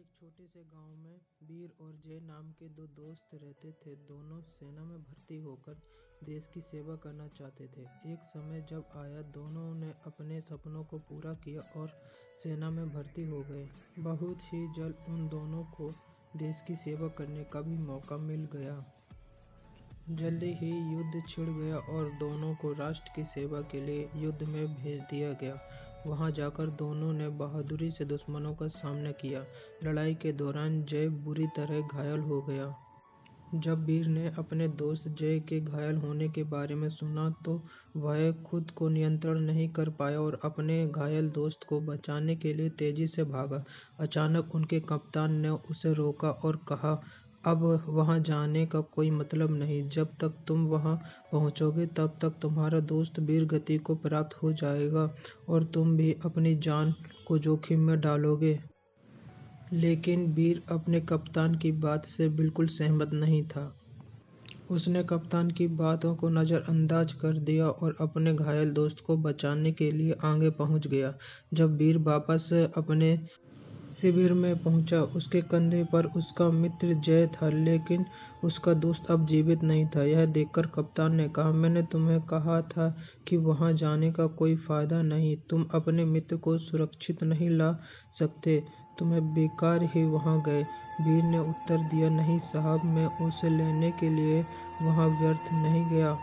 एक छोटे से गांव में वीर और जय नाम के दो दोस्त रहते थे। दोनों सेना में भर्ती होकर देश की सेवा करना चाहते थे। एक समय जब आया, दोनों ने अपने सपनों को पूरा किया और सेना में भर्ती हो गए। बहुत ही जल्द उन दोनों को देश की सेवा करने का भी मौका मिल गया। जल्दी ही युद्ध छिड़ गया और दोनों को राष्ट्र की सेवा के लिए युद्ध में भेज दिया गया। वहां जाकर दोनों ने बहादुरी से दुश्मनों का सामना किया। लड़ाई के दौरान जय बुरी तरह घायल हो गया। जब वीर ने अपने दोस्त जय के घायल होने के बारे में सुना तो वह खुद को नियंत्रण नहीं कर पाया और अपने घायल दोस्त को बचाने के लिए तेजी से भागा। अचानक उनके कप्तान ने उसे रोका और कहा, अब वहां जाने का कोई मतलब नहीं। जब तक तुम वहां पहुंचोगे तब तक तुम्हारा दोस्त वीर गति को प्राप्त हो जाएगा और तुम भी अपनी जान को जोखिम में डालोगे। लेकिन वीर अपने कप्तान की बात से बिल्कुल सहमत नहीं था। उसने कप्तान की बातों को नज़रअंदाज कर दिया और अपने घायल दोस्त को बचाने के लिए आगे पहुंच गया। जब वीर वापस अपने शिविर में पहुंचा, उसके कंधे पर उसका मित्र जय था, लेकिन उसका दोस्त अब जीवित नहीं था। यह देखकर कप्तान ने कहा, मैंने तुम्हें कहा था कि वहां जाने का कोई फायदा नहीं। तुम अपने मित्र को सुरक्षित नहीं ला सकते, तुम्हें बेकार ही वहां गए। वीर ने उत्तर दिया, नहीं साहब, मैं उसे लेने के लिए वहां व्यर्थ नहीं गया।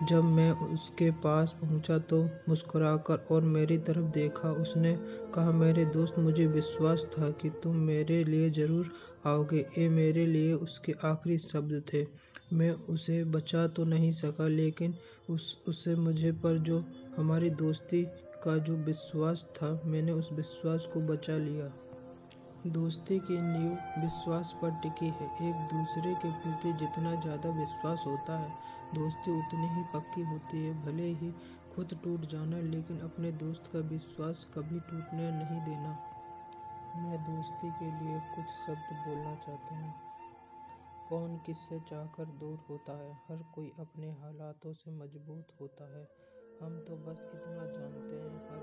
जब मैं उसके पास पहुंचा तो मुस्कुराकर और मेरी तरफ देखा। उसने कहा, मेरे दोस्त, मुझे विश्वास था कि तुम मेरे लिए जरूर आओगे। ये मेरे लिए उसके आखिरी शब्द थे। मैं उसे बचा तो नहीं सका, लेकिन उसे मुझे पर जो हमारी दोस्ती का जो विश्वास था, मैंने उस विश्वास को बचा लिया। दोस्ती की नींव विश्वास पर टिकी है। एक दूसरे के प्रति जितना ज़्यादा विश्वास होता है, दोस्ती उतनी ही पक्की होती है। भले ही खुद टूट जाना, लेकिन अपने दोस्त का विश्वास कभी टूटने नहीं देना। मैं दोस्ती के लिए कुछ शब्द बोलना चाहता हूँ। कौन किससे चाहकर दूर होता है? हर कोई अपने हालातों से मजबूत होता है। हम तो बस इतना जानते हैं, हर